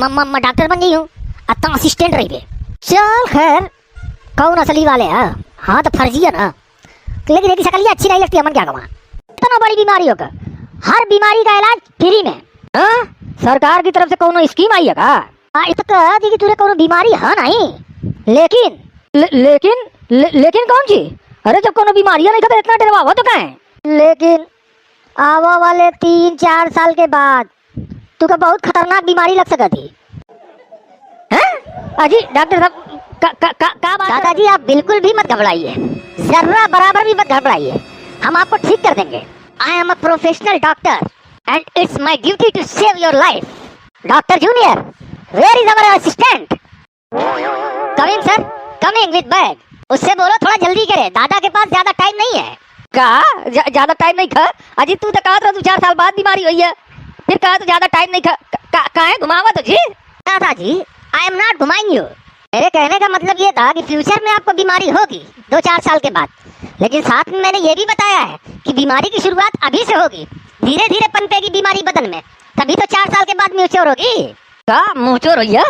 Doctor बन गई हूँ, अब तो असिस्टेंट रही बे। चल खैर, कौन असली वाले है? हाँ तो फर्जी है ना, लेकिन एक शक्ल अच्छी नहीं लगती, हमन क्या कमा। इतना बड़ी बीमारियों का, हर बीमारी का इलाज फ्री में। हाँ, सरकार की तरफ से कौन स्कीम आई है का? हाँ, इतना कह दी कि तुझे कौन बीमारी है नहीं, लेकिन लेकिन कौन सी? अरे जब कोनो बीमारी नहीं था इतना डरवा हो तो क्या है? लेकिन आवा वाले 3-4 साल के बाद तुका बहुत खतरनाक बीमारी लग सकती है। अजी डॉक्टर साहब का बात? दादाजी आप बिल्कुल भी मत घबराइए, जरा बराबर भी मत घबराइए, हम आपको ठीक कर देंगे। I am a professional doctor and it's my duty to save your life. Doctor junior, where is our assistant? Coming sir, coming with bag. उससे बोलो थोड़ा जल्दी करे, दादा के पास ज्यादा टाइम नहीं है। का ज्यादा टाइम नहीं खा? अजी तू तो कहा था 2-4 साल बाद बीमारी हुई है, फिर कहा तो ज्यादा टाइम नहीं खा। काहे घुमावा तुझे? दादाजी आई एम नॉट घुमाइंग यू, मेरे कहने का मतलब ये था कि फ्यूचर में आपको बीमारी होगी 2-4 साल के बाद, लेकिन साथ में मैंने ये भी बताया है कि बीमारी की शुरुआत अभी से होगी, धीरे धीरे पनपेगी बीमारी बदन में, तभी तो 4 साल के बाद म्यूच्योर होगी। क्या म्यूच्योर हुई है?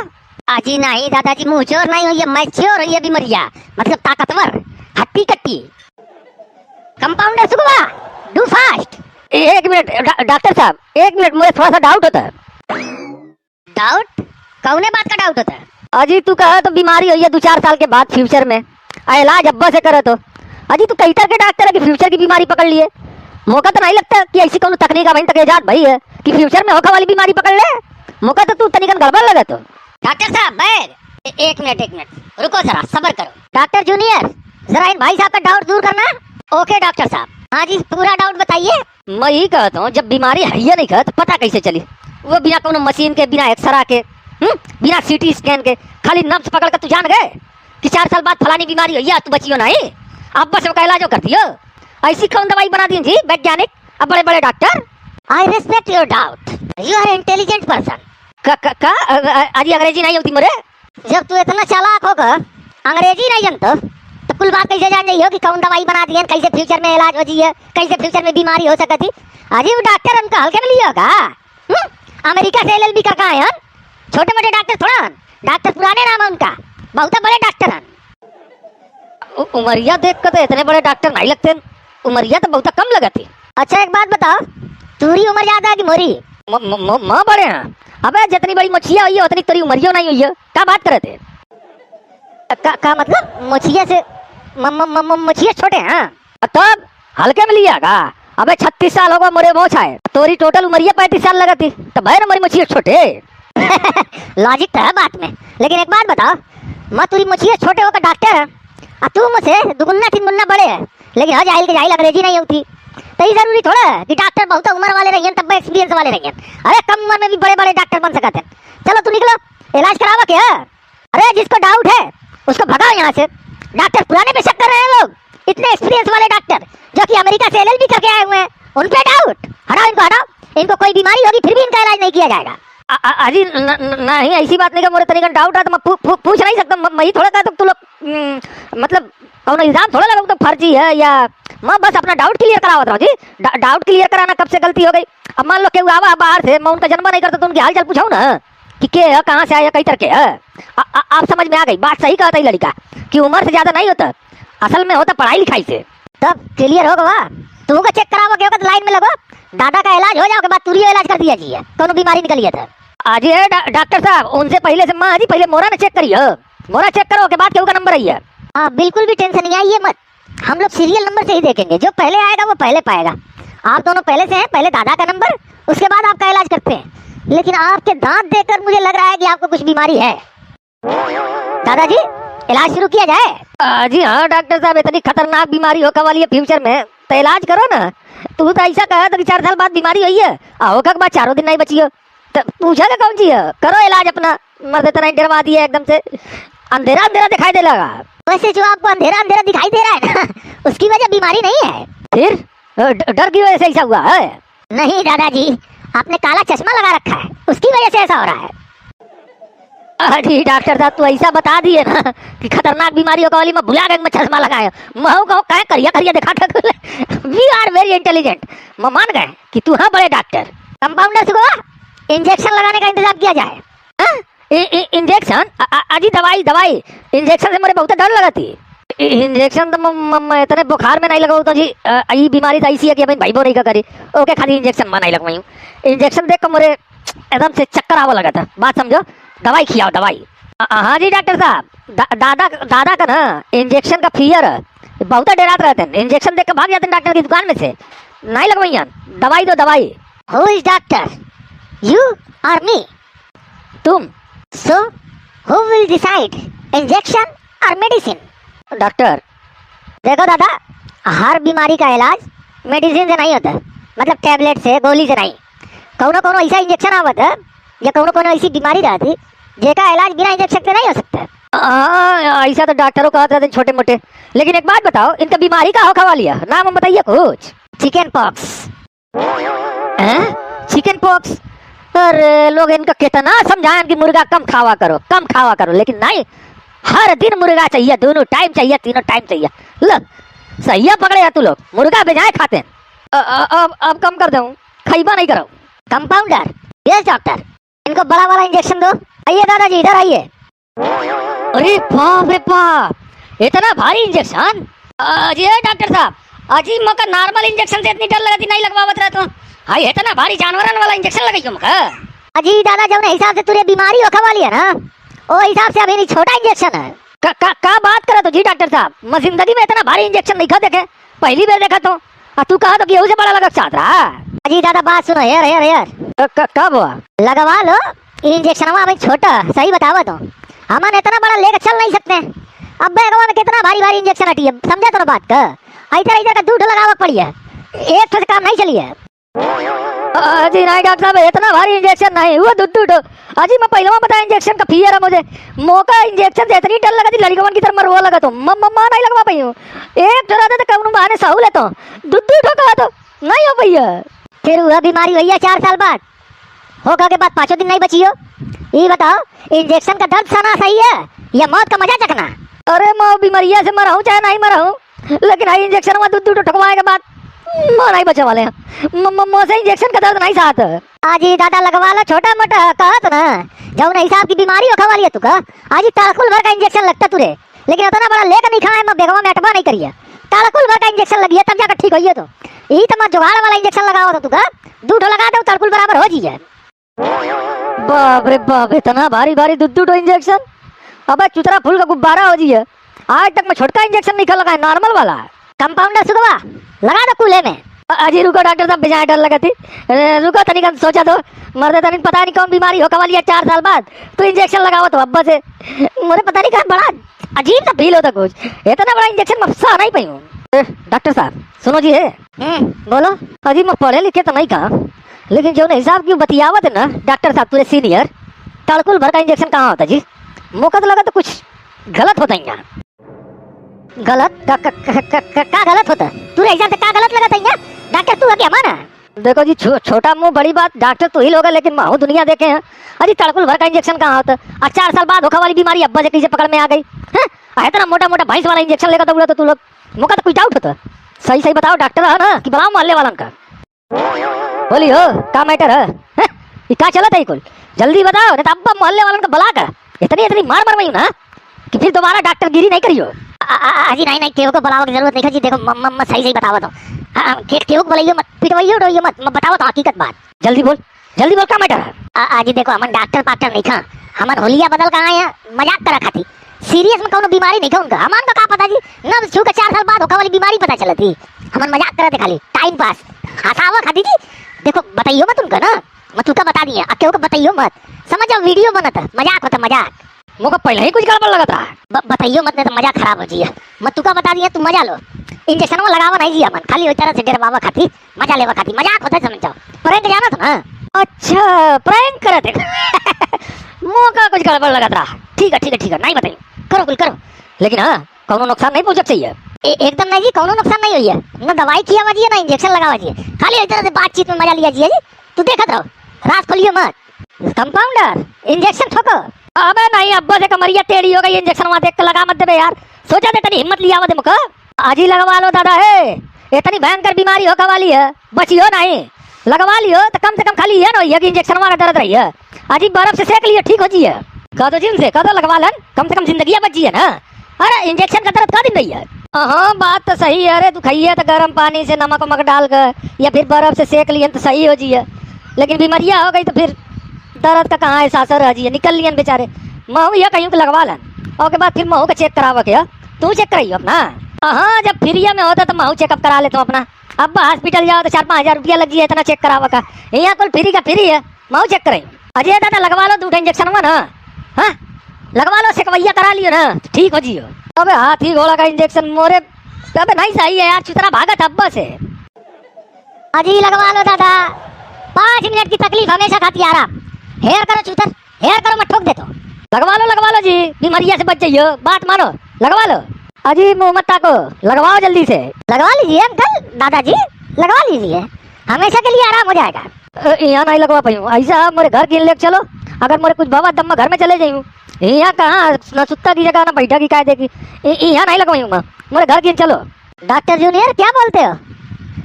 अजी नहीं दादाजी, म्यूच्योर नहीं हुई है, मैच्योर हुई है बीमारियां, मतलब ताकतवर, हट्टी कट्टी। कंपाउंडर सुगवा, डू फास्ट। एक मिनट डॉक्टर साहब, एक मिनट, मुझे थोड़ा सा डाउट होता है। डाउट? कौने बात का डाउट होता है? अजी तू कहा तो बीमारी हुई है 2-4 साल के बाद फ्यूचर में, इलाज अब्बा से करे तो। अजी तू कई तरह के डॉक्टर है कि फ्यूचर की बीमारी पकड़ लिए, मौका तो नहीं लगता कि ऐसी कौन तकनीक अभी तक इजाद भई है कि फ्यूचर में होने वाली बीमारी पकड़ ले? मौका तो तू तनिकन गड़बड़ लगे तो। डॉक्टर साहब बैग, एक मिनट रुको, जरा सब्र करो। डॉक्टर जूनियर, जरा इन भाई साहब का डाउट दूर करना। ओके डॉक्टर साहब। हाँ जी, पूरा डाउट बताइए। मैं ही कहता हूँ, जब बीमारी है या नहीं कहा तो पता कैसे चली? वो बिना कोनो मशीन के, बिना एक्सरा के, बिना सीटी स्कैन के, खाली नब्ज पकड़ कर तू जान गए कि 4 साल बाद फलानी बीमारी हुई है, तू बचियो नहीं, अब बस का इलाज कर दियो। ऐसी कौन दवाई बना दी जी वैज्ञानिक, अब बड़े बड़े doctor. I respect your doubt, you are intelligent person. अजी अंग्रेजी नहीं होती मेरे? जब तू इतना चालाक होगा अंग्रेजी नहीं जानता तो कुल बात कैसे जान जाइयो कि कौन दवाई बना दी है, कैसे फ्यूचर में इलाज हो जाइए, कैसे फ्यूचर में बीमारी हो सकती? अजी वो डॉक्टर हमका हल्के में लिया होगा, अमेरिका से LLB का कहा है, छोटे मोटे डॉक्टर थोड़ा, डॉक्टर पुराने नाम है उनका, बहुत बड़े डॉक्टर हैं। उमरिया देख कर तो इतने बड़े डॉक्टर नहीं लगते, उमरिया तो बहुत कम लगती। अच्छा एक बात बताओ, तुरी उम्र ज्यादा है कि मोरी? माँ बड़े हैं। अबे जितनी बड़ी मछिया हुई है उतनी तेरी उमरिया नहीं हुई है, क्या बात करे थे? का मतलब मछिया से मछिया छोटे हैं? तब हल्के में लिया का? अबे 36 साल होगा मोरे मोछ है, तोरी टोटल उमरिया 35 साल लगती, तो भाई ना मेरी मछिया छोटे। लॉजिक तो है बात में, लेकिन एक बात बताओ, मैं तुरी मछिया छोटे होकर डॉक्टर है, तू मुझसे दुगुना 3 गुना बड़े है, लेकिन हाँ जाहिल के जाहिल अंग्रेजी नहीं होती, तो ये जरूरी थोड़ा है कि डॉक्टर बहुत उम्र वाले रहिए तब एक्सपीरियंस वाले रहिए। अरे कम उम्र में भी बड़े बड़े डॉक्टर बन सकते हैं। चलो तू निकलो, इलाज करावा क्या? अरे जिसको डाउट है उसको भगाओ यहाँ से, डॉक्टर पुराने पे शक कर रहे हैं लोग, इतने एक्सपीरियंस वाले डॉक्टर जो कि अमेरिका से LLB करके आए हुए हैं, उन पे डाउट। हटाओ इनको, हटाओ, इनको कोई बीमारी होगी फिर भी इनका इलाज नहीं किया जाएगा। अजी नहीं, ऐसी बात नहीं, मोरे तरीका डाउट है तो मैं पूछ नहीं सकता, मैं ही थोड़ा कहा तो तू लोग मतलब कौन इल्जाम थोड़ा लगा तो फर्जी है, या मैं बस अपना डाउट क्लियर करावत रहा हूँ जी। डाउट क्लियर कराना कब से गलती हो गई? अब मान लो कि आवा बाहर से, मैं उनका जन्म नहीं करता तो उनके हाल चाल पूछाऊँ ना कि के है, कहाँ से आया, कई तरह के है। आप समझ में आ गई बात? सही कहा था लड़का कि उम्र से ज्यादा नहीं होता, असल में होता पढ़ाई लिखाई से। तब क्लियर होगा, तू को चेक करावा के वक्त लाइन में लगो, दादा का इलाज हो जाओगे, बाद तुरियो इलाज कर दिया जी, कौन बीमारी निकली था। आज है डॉक्टर साहब, उनसे पहले से माँ जी पहले मोरा ने चेक करिए, मोरा चेक करो के बाद केहू का नंबर आई है। हाँ बिल्कुल भी टेंशन नहीं आइए मत, हम लोग सीरियल नंबर से ही देखेंगे, जो पहले आएगा वो पहले पाएगा। आप दोनों पहले से हैं, पहले दादा का नंबर, उसके बाद आपका इलाज करते हैं। लेकिन आपके दांत देखकर मुझे लग रहा है कि आपको कुछ बीमारी है। दादाजी इलाज शुरू किया जाए? जी हाँ डॉक्टर साहब, इतनी खतरनाक बीमारी होने वाली है फ्यूचर में, तो इलाज करो ना। तू तो ऐसा कहा था कि 4 साल बाद बीमारी हुई है, आओ का बाद 4 दिन नहीं बची हो, तो पूछा क्या कौन सी है? करो इलाज अपना, मर्द इतना डरवा दिया एकदम से, अंधेरा अंधेरा दिखाई दे लगा। वैसे जो आपको अंधेरा अंधेरा दिखाई दे रहा है ना, उसकी वजह बीमारी नहीं है। फिर डर की वजह से ऐसा हुआ है? नहीं दादाजी, आपने काला चश्मा लगा रखा है, उसकी वजह से ऐसा हो रहा है। अरे डॉक्टर साहब तू ऐसा बता दिए ना कि खतरनाक बीमारी होगा वाली, मैं भुला गया मैं चश्मा लगाया, मैं कहो कहे करिया करिया दिखा था। वी आर वेरी इंटेलिजेंट, मैं मान गए कि तू हाँ बड़े डॉक्टर। कंपाउंडर से इंजेक्शन लगाने का इंतजाम किया जाए। इंजेक्शन? अजी दवाई दवाई, इंजेक्शन से मुझे बहुत डर लगा थी। इंजेक्शन तो मैं इतने बुखार में नहीं लगाऊ तो जी ये बीमारी तो ऐसी है कि भाई वो नहीं का करी ओके खाली इंजेक्शन में नहीं लगवाई हूँ। इंजेक्शन देख कर मुझे एकदम से चक्कर आवा लगा था। बात समझो, दवाई खिलाओ दवाई। हाँ जी डॉक्टर साहब, दादा का ना इंजेक्शन का फियर बहुत डरात रहते हैं, इंजेक्शन देख कर भाग जाते हैं डॉक्टर की दुकान में से, नहीं लगवाई दवाई दो दवाई। हु इज डॉक्टर, यू और मी? तुम। So who will decide, injection और मेडिसिन? डॉक्टर देखो दादा, हर बीमारी का इलाज मेडिसिन से नहीं होता, मतलब टैबलेट से गोली से नहीं। कौनो कौनो ऐसा इंजेक्शन आवत है या कौनो कौनो ऐसी बीमारी रहती जेका इलाज बिना इंजेक्शन के नहीं हो सकता। ऐसा तो डॉक्टरों का रहते छोटे मोटे, लेकिन एक बात बताओ, इनका बीमारी का हो खवा लिया, नाम बताइए कुछ। Chicken pox. Chicken pox? अरे लोग इनका कितना समझाएं कि मुर्गा कम खावा करो, लेकिन नहीं, हर दिन मुर्गा चाहिए, दोनों टाइम चाहिए, तीनों टाइम चाहिए। लो सही पकड़े है तू लोग, मुर्गा बेजाय खाते हैं। अब कम कर दूं, खैबा नहीं करो। कंपाउंडर? यस डॉक्टर, इनको बड़ा वाला इंजेक्शन दो। आइए दादाजी इधर आइए। अरे बाप रे बाप, इतना भारी इंजेक्शन? जी डॉक्टर साहब, अजी मका नॉर्मल इंजेक्शन से इतनी डर लगती नहीं लगवावत रहा तो हाय इतना भारी जानवरन वाला इंजेक्शन लगाई मका। अजी दादा जब हिसाब से तुरे बीमारी हो खवा लिया ना, ओ हिसाब से अभी छोटा इंजेक्शन है। का बात करे तो जी डॉक्टर साहब, मैं जिंदगी में इतना भारी इंजेक्शन नहीं खा देखे, पहली बार देखा तो। तू कहा तो गेहूं से बड़ा लगा चाहत रहा। अजी दादा बात सुनो यार कब हुआ? लगवा लो इंजेक्शन, अभी छोटा सही बतावा तो हमन इतना बड़ा लेकर चल नहीं सकते। अब बैगवा में कितना भारी भारी इंजेक्शन हटी है, समझा तो बात का। इधर का दूध लगावा पड़ी है, एक तो से काम नहीं चली है। अजी नहीं डॉक्टर साहब, इतना भारी इंजेक्शन नहीं हुआ, दूध अजी मैं पहले बता इंजेक्शन का फियर है मुझे, मौका इंजेक्शन से इतनी डर लगा थी लड़कियों की तरफ मरवा लगा तो मम्मा नहीं लगवा पाई हूँ। एक तो रहता तो कब बहाने सहू लेता दूध कहा तो नहीं हो भैया। फिर वह बीमारी भैया 4 साल बाद होगा के बाद 5 दिन नहीं बची हो। ये बताओ इंजेक्शन का दर्द सहना सही है या मौत का मजा चखना? अरे मैं बीमारिया से मरा हूँ चाहे नहीं मरा हूँ, लेकिन आई इंजेक्शन में दूध ठकवाए के बाद नहीं बचे वाले हैं। मुझे इंजेक्शन का दर्द नहीं साथ। आज ही दादा लगवा लो छोटा मोटा कहा तो ना, जब हिसाब की बीमारी हो खवा लिया तू का। आज ही ताड़कुल भर का इंजेक्शन लगता तुरे, लेकिन इतना बड़ा लेकर नहीं खाए, मैं बेगवा में अटवा नहीं करिए। ताड़कुल भर का इंजेक्शन लगी है तब जाकर ठीक होइए तो। यही तो मैं जुगाड़ वाला इंजेक्शन लगावा था तू का, दूध लगा दो ताड़कुल बराबर हो जाइए। बाप रे बाप, इतना भारी भारी दूध इंजेक्शन, अब चुतरा फूल का गुब्बारा हो जाइए। आज तक मैं छोटका इंजेक्शन नहीं लगा, नॉर्मल वाला। कंपाउंडर सुगवा लगा दो कूल्हे में। अजी रुको डॉक्टर साहब, बेजाय डर लगा थी, रुको तनिक सोचा दो, मर्दे तनिक पता नहीं कौन बीमारी हो खवा लिया 4 साल बाद, तो इंजेक्शन लगाओ तो अब्बा से मुझे पता नहीं कहा, बड़ा अजीब सा फील होता कुछ, इतना बड़ा इंजेक्शन मैं सह नहीं पाई हूँ। डॉक्टर साहब सुनो जी है। बोलो। अजी मैं पढ़े लिखे तो नहीं कहा, लेकिन जो हिसाब की बतियावत है ना डॉक्टर साहब तुरे सीनियर, ताड़कुल भर का इंजेक्शन कहाँ होता जी? मौका तो लगा तो कुछ गलत होता है यहाँ। गलत का गलत होता तू हिसाब से? का गलत लगा था डॉक्टर तू क्या माना? देखो जी छोटा मुंह बड़ी बात, डॉक्टर तो ही लोग है, लेकिन मैं दुनिया देखे हैं। अरे ताड़कुल भर का इंजेक्शन कहाँ होता? और 4 साल बाद होखा वाली बीमारी अब्बा से कैसे पकड़ में आ गई? इतना मोटा मोटा भैंस वाला इंजेक्शन लेकर दौड़ा तो तू लोग, मौका तो कुछ डाउट होता? सही सही बताओ डॉक्टर है ना कि बुलाओ मोहल्ले वाला का? बोली हो का मैटर है? क्या चलता है कुल जल्दी बताओ, नहीं तो अब्बा मोहल्ले वाला का बुला कर इतनी मार मरवाई ना कि फिर दोबारा डॉक्टर गिरी नहीं करियो। अजी नहीं केहू को बुलाओ की जरूरत नहीं है जी। देखो मम्मा सही बताओ तो, केहू को बुलाइयो मत, पिटवाइयो डोइयो मत, बताओ तो हकीकत बात। जल्दी बोल का मैटर है? अजी देखो हमन डॉक्टर नहीं खा, हमन होलिया बदल का आए मजाक करा खाती, सीरियस में कोनो बीमारी नहीं खा उनका। हमन का पता जी न छू का 4 साल बाद होखा वाली बीमारी पता चलती, हमन मजाक करते खाली टाइम पास हंसावा खाती जी। देखो बताइयो मत उनका ना, मैं तुका बता दिया, केहू को बताइयो मत, समझो वीडियो बनता मजाक होता मजाक। मुझको पहले ही कुछ गड़बड़ लगा था, बताइयो मत नहीं तो मजा खराब हो जाइए। मैं तुका बता दिया, तुम मजा लो, इंजेक्शन में लगावा नहीं जी, मन खाली वही तरह से डरवावा खाती, मजा लेवा खाती, मजाक होता समझ जाओ। प्रैंक जाना था ना? अच्छा प्रैंक करे थे मौका कुछ गड़बड़ लगा था। ठीक है नहीं बताइए, करो कुल करो, लेकिन हाँ कोनो नुकसान नहीं पहुंचना चाहिए। एकदम नहीं जी, कोनो नुकसान नहीं हुई है, न दवाई किया वजिए ना इंजेक्शन लगावा जी, खाली इस तरह से बातचीत में मजा लिया जी। तू देखत रहो, रात खोलियो मत। कंपाउंडर इंजेक्शन ठोको। अबे नहीं, अब्बा से कमरिया टेढ़ी हो गई, इंजेक्शन वहां देख के लगा मत दे यार, सोचा दे तनी हिम्मत लिया मुझे। आज ही लगवा लो दादा है, इतनी भयंकर बीमारी हो वाली है, बचियो नहीं। लगवा लियो तो कम से कम खाली ये ना कि इंजेक्शन वाला दर्द रही है, अजी बर्फ से सेक लियो ठीक हो जी है। कह दो जिन से कह दो लगवा लन, कम से कम जिंदगी बची है ना। अरे इंजेक्शन का दर्द का दिन रही है। हाँ बात तो सही है। अरे तू खाइए तो गर्म पानी से नमक वमक डाल कर या फिर बर्फ से सेक लियन तो सही हो जी है, लेकिन बीमारियाँ हो गई तो फिर दर्द का कहाँ एहसास रह जी है, निकल लियन बेचारे। महू यह कहीं लगवा लन और के बाद फिर महू का चेक करावा क्या, तू चेक कराइयो अपना। हाँ जब फ्री में होता तो महू चेकअप करा ले तुम अपना। अब हॉस्पिटल जाओ तो 4-5 हज़ार रुपया लग जाए इतना चेक करावा का, यहाँ कुल फ्री का फ्री है, महू चेक कराई। अजय दादा लगवा लो 2 इंजेक्शन हुआ ना, हाँ लगवा लो, सेकवैया करा लियो ना ठीक हो जियो। अबे हाथी घोड़ा का इंजेक्शन मोरे, अबे नहीं सही है यार, चुतरा भागत अब्बा से। अजी लगवा लो दादा, 5 मिनट की तकलीफ हमेशा खाती आ रहा। हेयर करो चुतर, हेयर करो मत ठोक दे तो। लगवा लो जी, बीमारियां से बच जाइयो, बात मानो लगवा लो। अजी मुँह मत ताको, लगवाओ जल्दी से। लगवा लीजिए अंकल, दादाजी लगवा लीजिए, हमेशा के लिए आराम हो जाएगा। यहाँ नहीं लगवा पाई, ऐसा मेरे घर की ले चलो, अगर मेरे कुछ बाबा दम में घर में चले जाऊँ, यहाँ कहाँ ना सुत्ता की जगह ना बैठा की कायदे की, यहाँ नहीं लगवाई मैं, मेरे घर की चलो। डॉक्टर जूनियर क्या बोलते हो?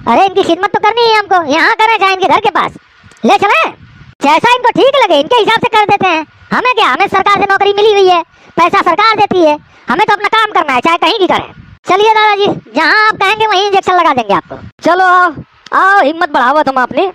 अरे इनकी खिदमत तो करनी है हमको, यहाँ करें चाहे इनके घर के पास ले चले, जैसा इनको ठीक लगे इनके हिसाब से कर देते हैं। हमें क्या, हमें सरकार से नौकरी मिली हुई है, पैसा सरकार देती है, हमें तो अपना काम करना है चाहे कहीं भी करें। चलिए दादाजी, जहाँ आप कहेंगे वहीं इंजेक्शन लगा देंगे आपको। चलो आओ आओ, हिम्मत बढ़ाओ तुम अपनी।